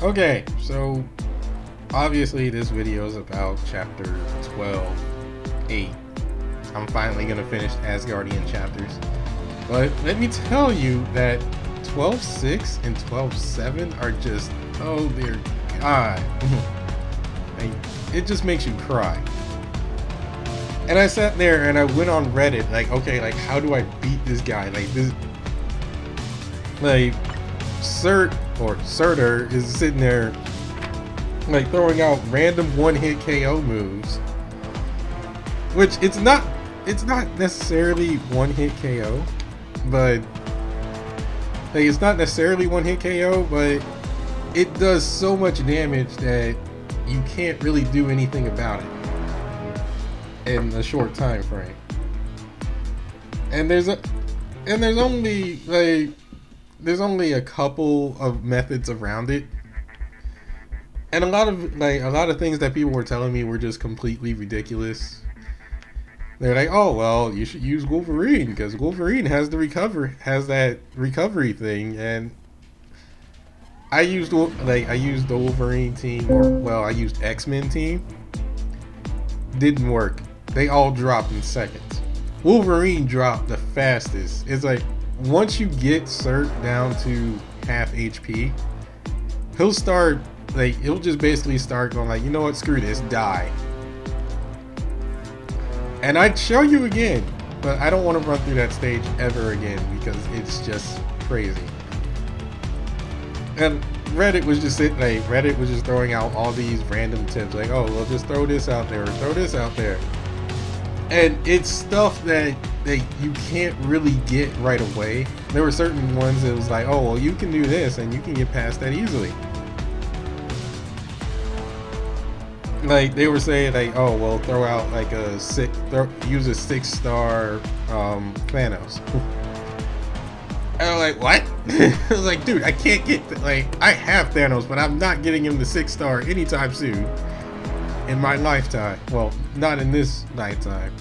Okay, so obviously this video is about chapter 12:8. I'm finally gonna finish Asgardian chapters. But let me tell you that 12:6 and 12:7 are just, oh dear God. Like, it just makes you cry. And I sat there and I went on Reddit, like, okay, like, how do I beat this guy? Like, this, like, Surtur is sitting there, like, throwing out random one-hit KO moves, which it's not necessarily one-hit KO, but like, it's not necessarily one-hit KO, but it does so much damage that you can't really do anything about it in a short time frame. And there's only a couple of methods around it, and a lot of things that people were telling me were just completely ridiculous. They're like, oh well, you should use Wolverine because Wolverine has that recovery thing, and I used the Wolverine team, or well, I used X-Men team. Didn't work. They all dropped in seconds. Wolverine dropped the fastest. It's like, once you get Surt down to half HP, he'll just basically start going like, you know what, screw this, die. And I'd show you again, but I don't want to run through that stage ever again because it's just crazy. And Reddit was just throwing out all these random tips, like, oh, well, just throw this out there or throw this out there. And it's stuff that you can't really get right away. There were certain ones that was like, oh, well, you can do this and you can get past that easily. Like, they were saying, like, oh, well, throw out like use a 6-star Thanos. And I'm like, what? I was like, dude, I can't get I have Thanos, but I'm not getting him the 6-star anytime soon in my lifetime. Well, not in this lifetime.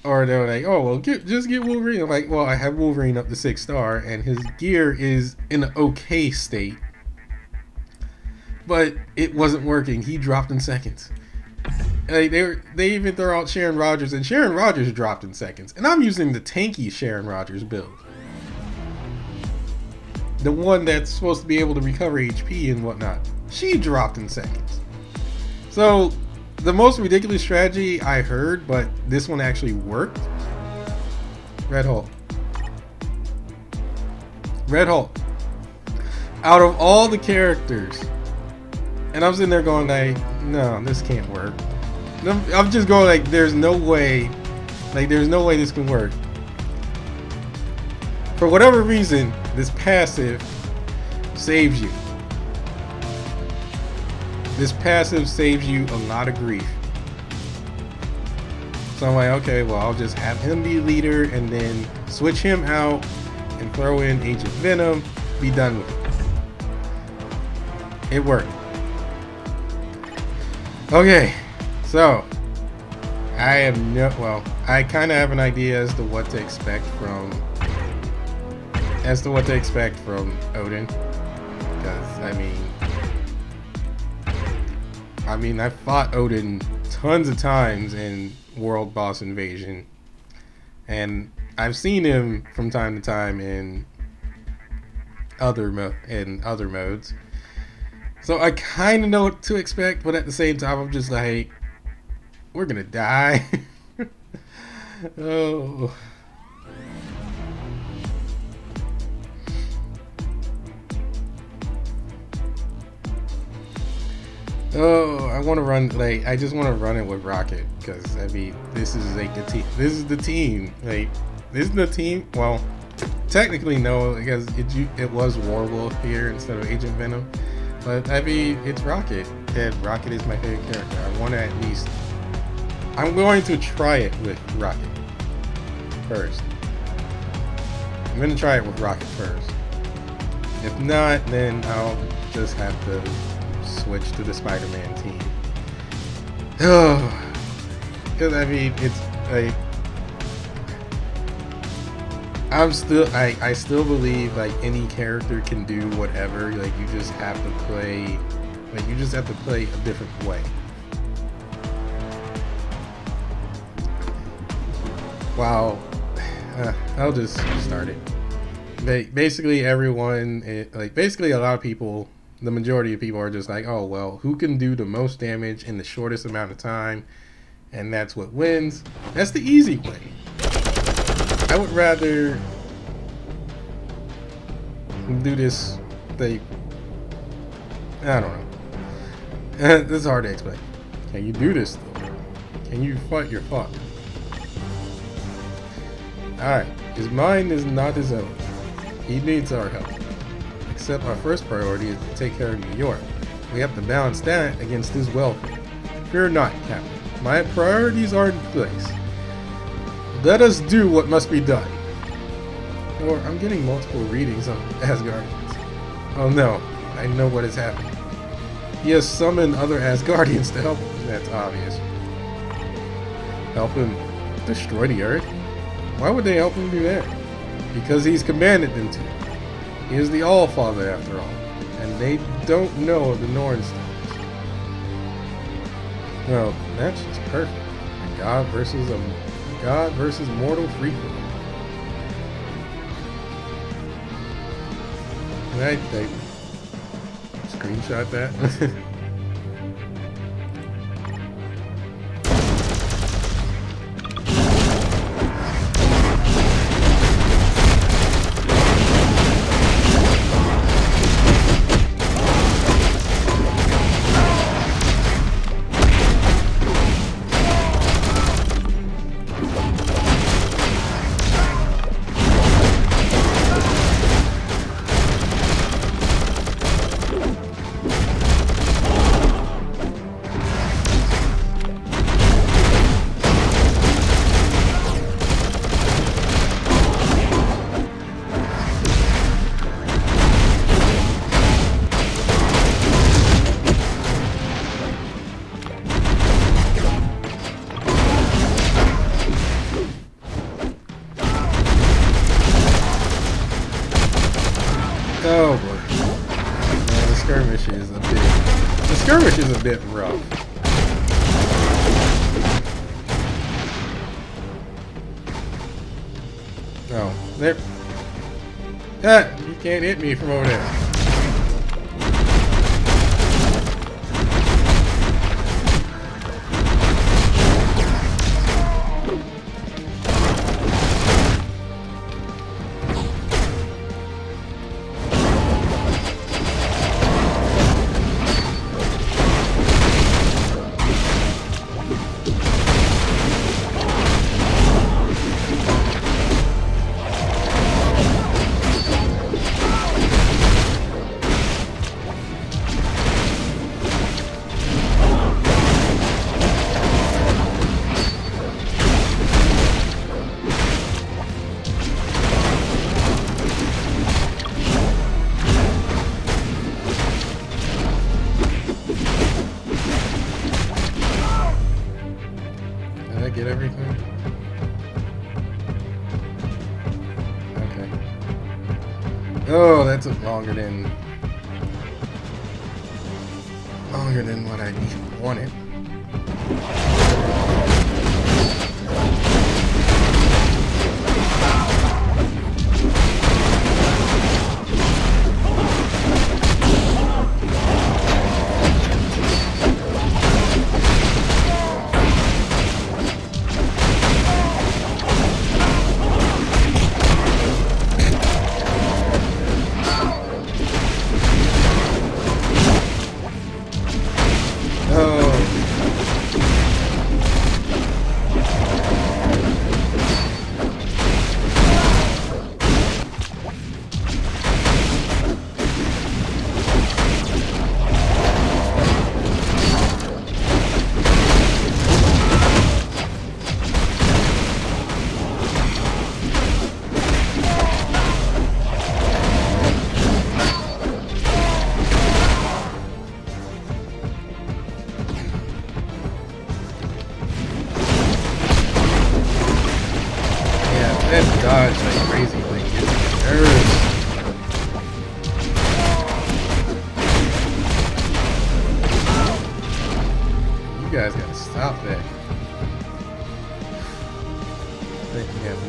Or they're like, oh, well, just get Wolverine. I'm like, well, I have Wolverine up to 6-star, and his gear is in an okay state. But it wasn't working. He dropped in seconds. Like, they even throw out Sharon Rogers, and Sharon Rogers dropped in seconds. And I'm using the tanky Sharon Rogers build. The one that's supposed to be able to recover HP and whatnot. She dropped in seconds. So, the most ridiculous strategy I heard, but this one actually worked. Red Hulk. Red Hulk. Out of all the characters, and I'm sitting there going like, no, this can't work. I'm just going like, there's no way this can work. For whatever reason, this passive saves you. This passive saves you a lot of grief. So I'm like, okay, well, I'll just have him be leader and then switch him out and throw in Agent Venom, be done with it. It worked. Okay, so I kind of have an idea as to what to expect from Odin, because I mean I fought Odin tons of times in World Boss Invasion, and I've seen him from time to time in other modes. So I kind of know what to expect, but at the same time, I'm just like, we're gonna die. Oh. Oh, I want to run, I just want to run it with Rocket, because, I mean, this is the team. Well, technically no, because it was Warwolf here instead of Agent Venom. But, I mean, it's Rocket, and Rocket is my favorite character. I'm going to try it with Rocket first. I'm going to try it with Rocket first. If not, then I'll just have to switch to the Spider-Man team. Oh, because, I mean, it's like, I still believe like any character can do whatever. Like you just have to play a different way. Wow. I'll just start it. Basically everyone, basically a lot of people, the majority of people are just like, oh well, who can do the most damage in the shortest amount of time, and that's what wins. That's the easy way. I would rather do this thing. I don't know. This is hard to explain. Can you do this though? Can you fight your father? Alright, his mind is not his own. He needs our help. Except our first priority is to take care of New York. We have to balance that against his welfare. Fear not, Captain. My priorities are in place. Let us do what must be done. Or I'm getting multiple readings on Asgardians. Oh no, I know what is happening. He has summoned other Asgardians to help him. That's obvious. Help him destroy the Earth? Why would they help him do that? Because he's commanded them to. He is the All-Father after all. And they don't know of the Norn stones. Well, that's just perfect. A god versus mortal freak-for-all. Right, they screenshot that. Oh boy. Man, the skirmish is a bit rough. Oh, there. Ah, you can't hit me from over there. Get everything? Okay. Oh, that took longer than what I wanted.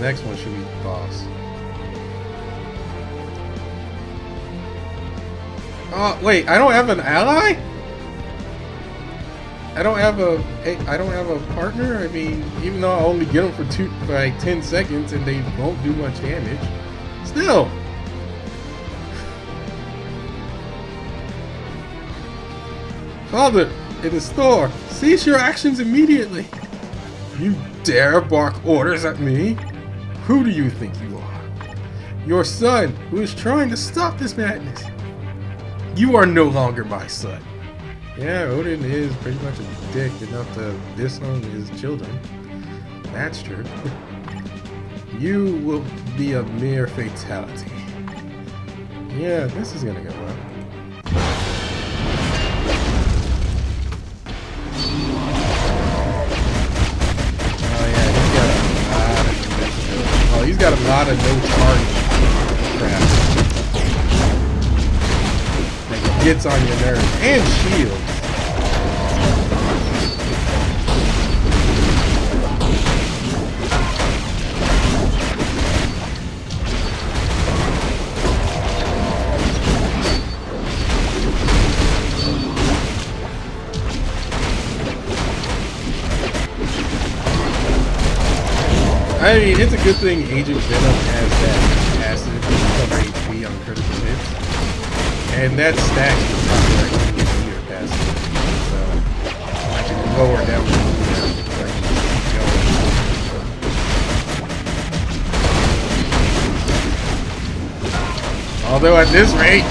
next one should be the boss. Oh wait, I don't have an ally? I don't have a partner. I mean, even though I only get them for like 10 seconds and they won't do much damage, still. Father, it is Thor. Cease your actions immediately. You dare bark orders at me? Who do you think you are? Your son, who is trying to stop this madness. You are no longer my son. Yeah, Odin is pretty much a dick enough to disown his children. That's true. You will be a mere fatality. Yeah, this is gonna go well. He's got a lot of no target crap that gets on your nerves. And shields. I mean, it's a good thing Agent Venom has that acid cover HP on critical hits. And that stacks with directly into your passive. So I can lower down the cooldown so I can keep going. Although at this rate,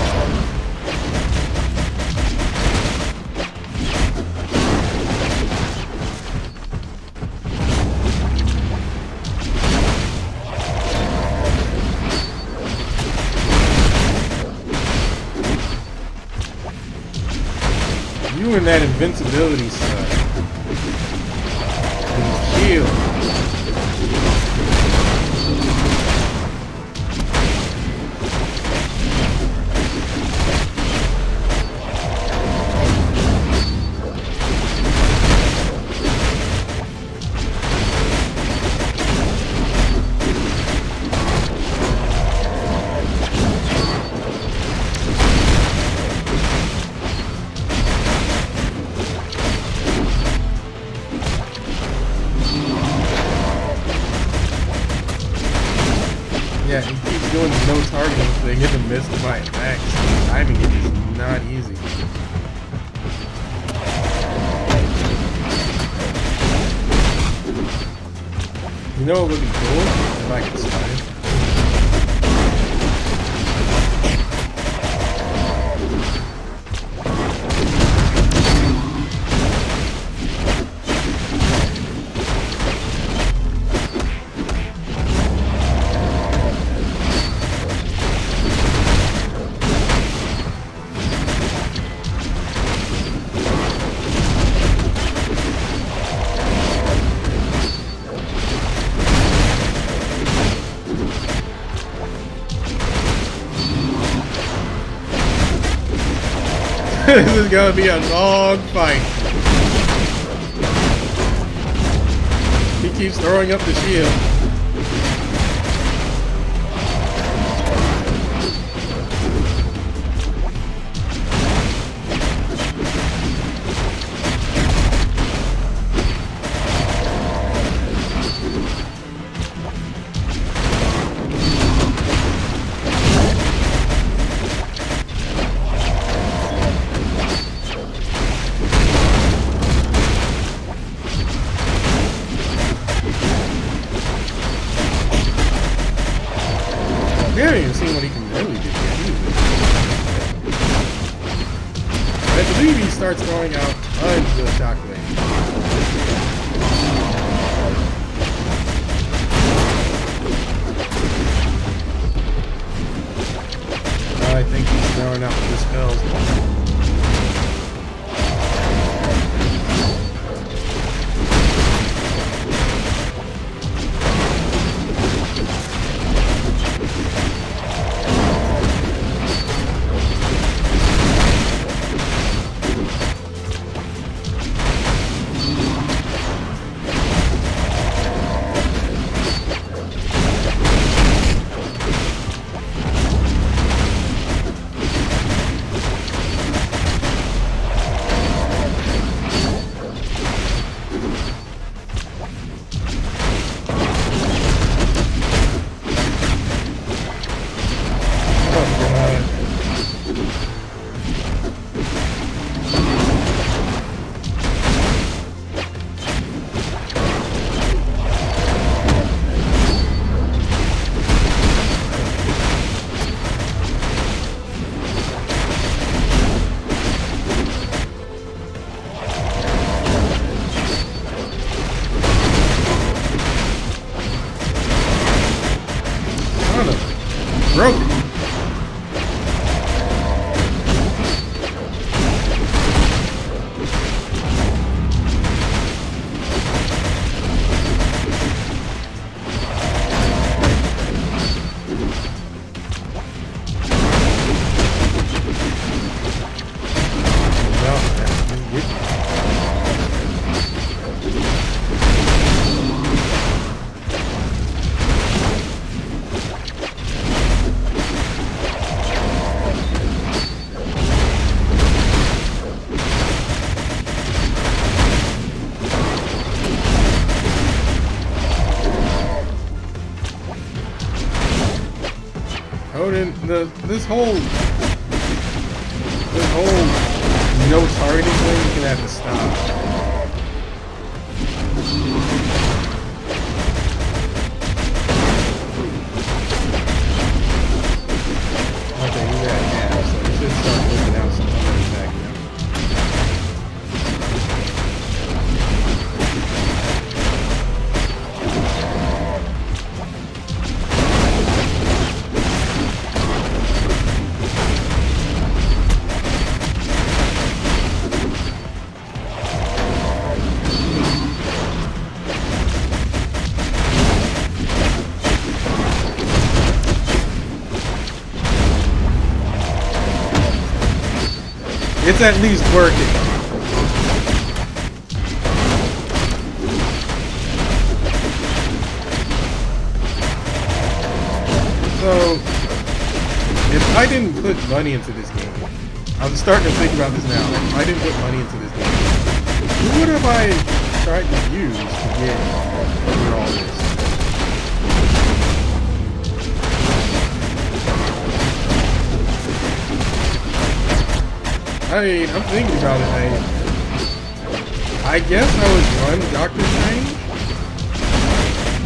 you and that invincibility stuff. And shield. Yeah, he keeps doing the no targeting thing, hit and miss my attacks. Timing it is not easy. You know what would be cool? If I could slide. This is gonna be a long fight. He keeps throwing up the shield. We haven't even seen what he can really do yet either. I believe he starts throwing out tons of shockwaves. I think he's throwing out the spells. Broke it. This whole no targeting thing is gonna have to stop. Okay, he's at half, so he should start looking out some other attack now. It's at least working. So, if I didn't put money into this game, I'm starting to think about this now. Like, if I didn't put money into this game, who would have I tried to use to get over all this? I mean, I'm thinking about it, I guess I would run Doctor Strange.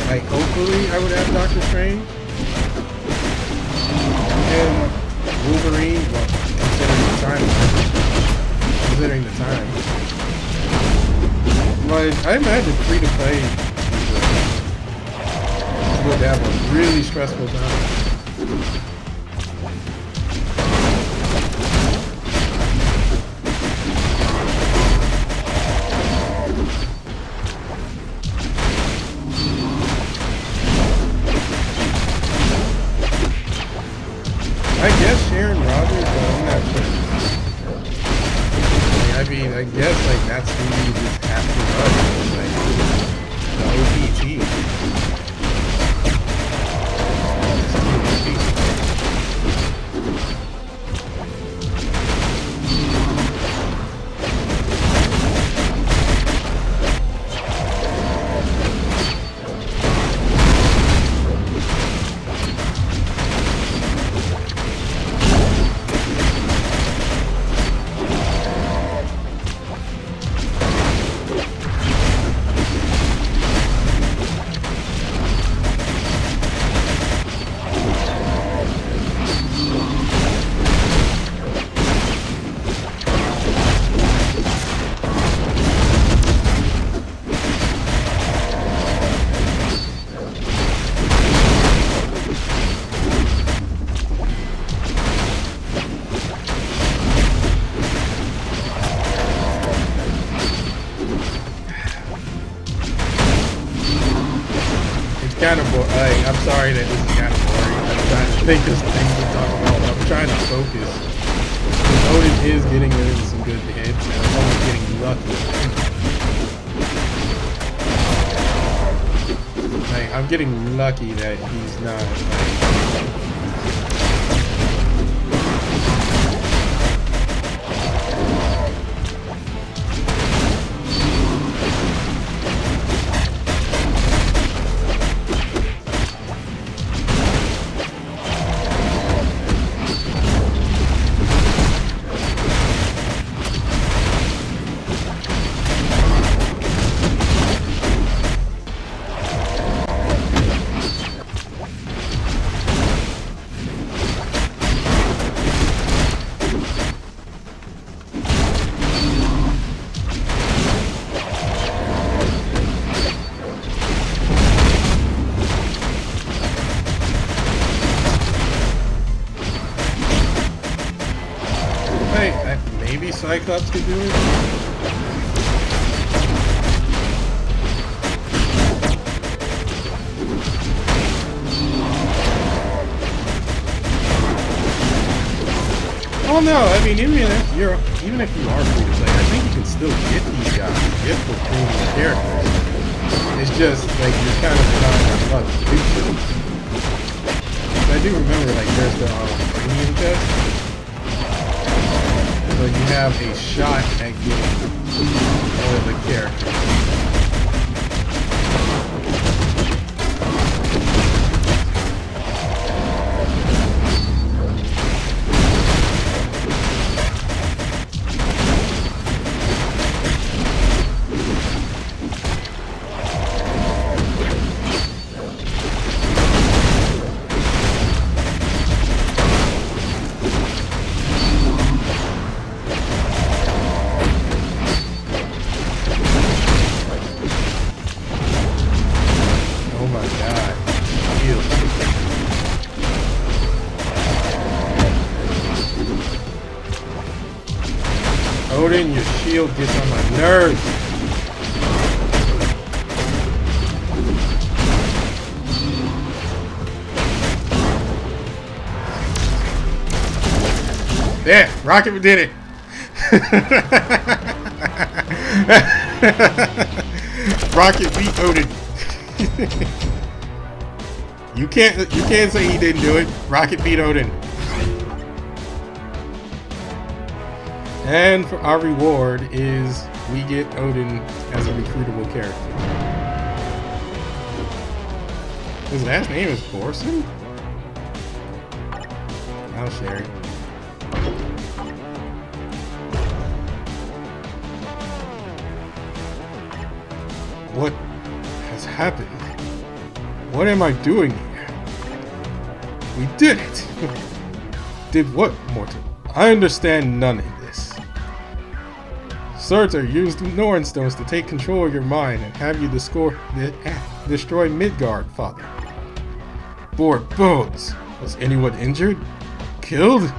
Like, hopefully I would have Doctor Strange. And Wolverine, well, considering the time. Like, I imagine free-to-play would have a really stressful time. I guess Sharon Rogers, but I'm not sure. I mean, I guess like that's who you just have to run, like the OPT. Kind of boring. I'm sorry that this is kind of boring. I'm trying to think of some things to talk about, but I'm trying to focus. Odin is getting into some good hits, and I'm always getting lucky. Like, I'm getting lucky that he's not like, say that maybe Cyclops could do it. Oh no, I mean even if you are free to play, I think you can still get these guys, get the premium characters. It's just like you're kind of relying on luck to do so. I do remember like there's the premium test. So you have a shot at getting all of the characters. Odin, your shield gets on my nerves. There, Rocket did it. Rocket beat Odin. You can't say he didn't do it. Rocket beat Odin. And for our reward is we get Odin as a recruitable character. His last name is Borson? I'll share it. What has happened? What am I doing here? We did it! Did what, mortal? I understand none of this. Surtur used Norn stones to take control of your mind and have you destroy Midgard, father. Bore bones. Was anyone injured? Killed?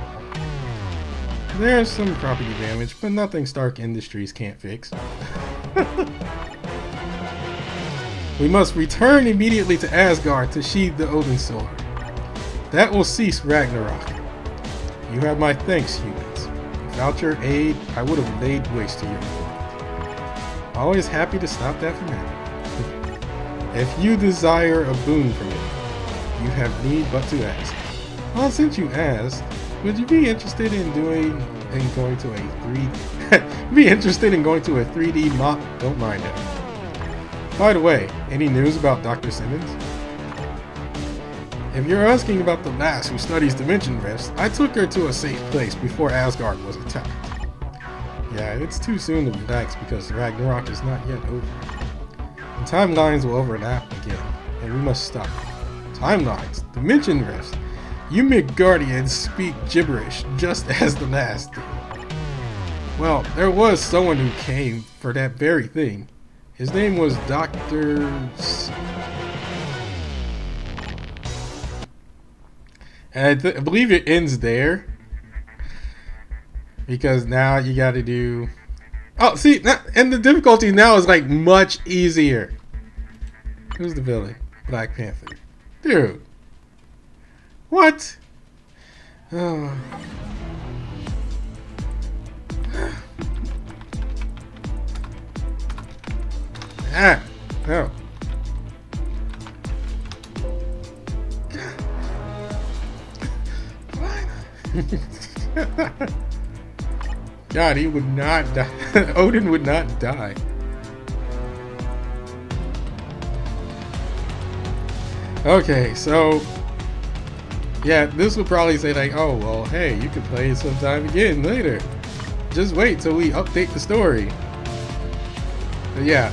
There's some property damage, but nothing Stark Industries can't fix. We must return immediately to Asgard to sheathe the Odin sword. That will cease Ragnarok. You have my thanks, humans. Without your aid, I would have laid waste to your world. Always happy to stop that from happening. If you desire a boon from me, you have need but to ask. Well, since you asked, would you be interested in going to a 3D mock? Don't mind it. By the way, any news about Dr. Simmons? If you're asking about the lass who studies dimension rifts, I took her to a safe place before Asgard was attacked. Yeah, it's too soon to relax because Ragnarok is not yet over. And timelines will overlap again, and we must stop. Timelines, dimension rifts. You Midgardians speak gibberish just as the last did. Well, there was someone who came for that very thing. His name was Dr. And I believe it ends there. Because now you gotta do... Oh, see, and the difficulty now is like much easier. Who's the villain? Black Panther. Dude. What? Oh. Ah, no. God, he would not die. Odin would not die. Okay, so yeah, this would probably say like, oh well, hey, you could play it sometime again later. Just wait till we update the story. But yeah.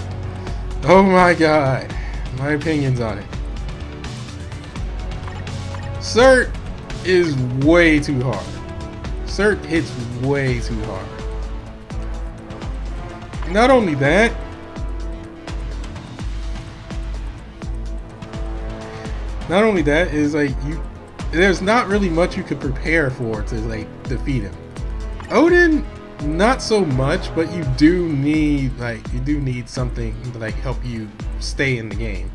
Oh my god. My opinions on it. Cert is way too hard. Cert hits way too hard. Not only that, is like there's not really much you could prepare for to like defeat him. Odin, not so much, but you do need something to like help you stay in the game.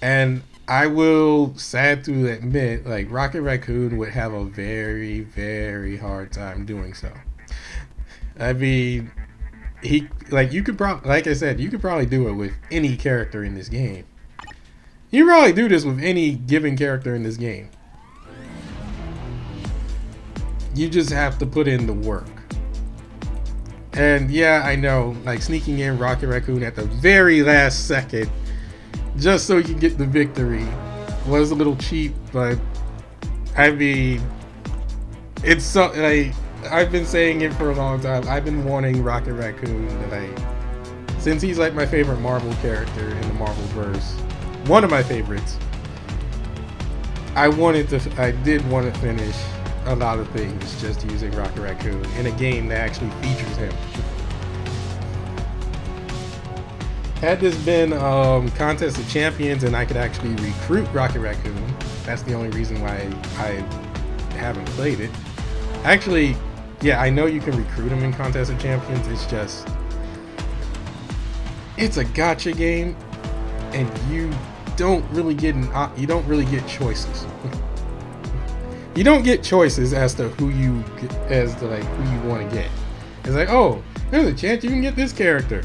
And I will, sad to admit, like Rocket Raccoon would have a very, very hard time doing so. I mean, you could probably, like I said, you could probably do it with any character in this game. You probably do this with any given character in this game. You just have to put in the work. And yeah, I know, like sneaking in Rocket Raccoon at the very last second just so you can get the victory was a little cheap, but I mean, it's so, like, I've been saying it for a long time. I've been wanting Rocket Raccoon to, like, since he's like my favorite Marvel character in the Marvelverse, one of my favorites. I did want to finish a lot of things just using Rocket Raccoon in a game that actually features him. Had this been Contest of Champions and I could actually recruit Rocket Raccoon, that's the only reason why I haven't played it. Actually, yeah, I know you can recruit him in Contest of Champions, it's just, it's a gacha game and you don't really get choices. You don't get choices as to who you want to get. It's like, oh, there's a chance you can get this character.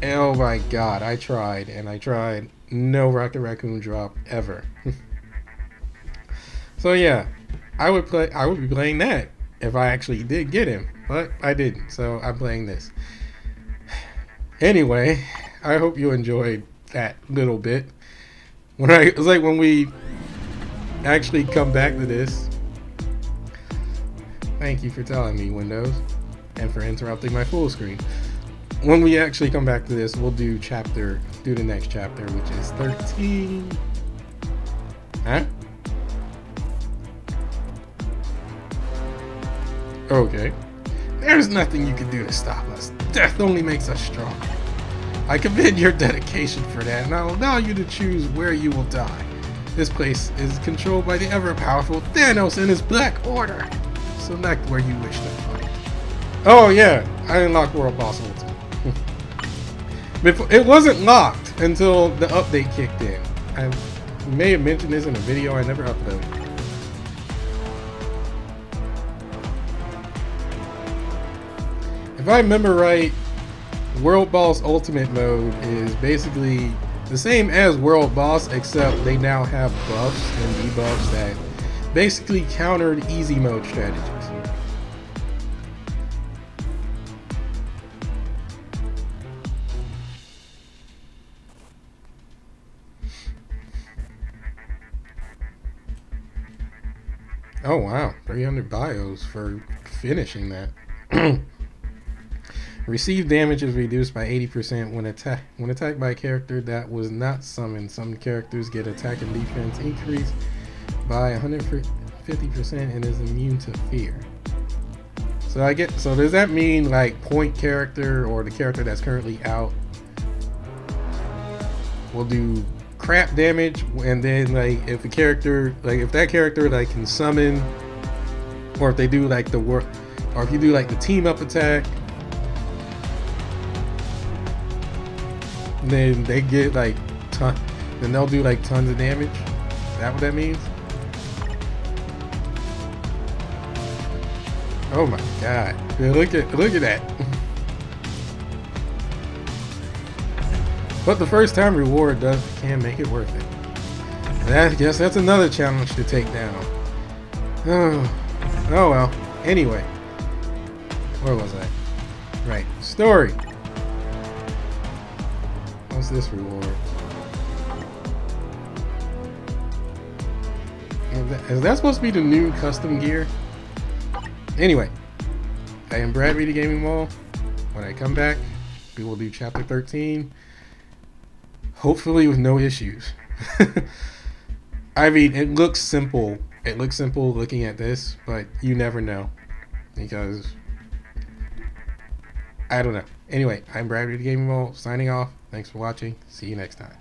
And oh my god, I tried and I tried. No Rocket Raccoon drop ever. So yeah, I would be playing that if I actually did get him, but I didn't. So I'm playing this. Anyway, I hope you enjoyed that little bit. When we actually come back to this. Thank you for telling me, Windows, and for interrupting my full screen. When we actually come back to this, we'll do the next chapter, which is 13. Huh? Okay. There's nothing you can do to stop us. Death only makes us stronger. I commend your dedication for that, and I'll allow you to choose where you will die. This place is controlled by the ever-powerful Thanos and his Black Order. Select where you wish to fight. Oh yeah, I unlocked World Boss Ultimate. It wasn't locked until the update kicked in. I may have mentioned this in a video I never uploaded. If I remember right, World Boss Ultimate mode is basically the same as World Boss, except they now have buffs and debuffs that basically countered easy mode strategies. Oh wow, 300 bios for finishing that. Received damage is reduced by 80% when attacked by a character that was not summoned. Some characters get attack and defense increased by 150% and is immune to fear. So does that mean like point character or the character that's currently out will do crap damage, and then like if that character like can summon, or if they do like or if you do like the team up attack, then they get like then they'll do like tons of damage. Is that what that means? Oh my god. Yeah, look at that. But the first time reward can make it worth it. I guess that's another challenge to take down. Oh well. Anyway. Where was I? Right. Story. What's this reward? Is that supposed to be the new custom gear? Anyway, I am Brad Reedy Gaming Mall. When I come back, we will do chapter 13. Hopefully with no issues. I mean, it looks simple. It looks simple looking at this, but you never know. Because I don't know. Anyway, I'm Brad Reedy Gaming Mall, signing off. Thanks for watching. See you next time.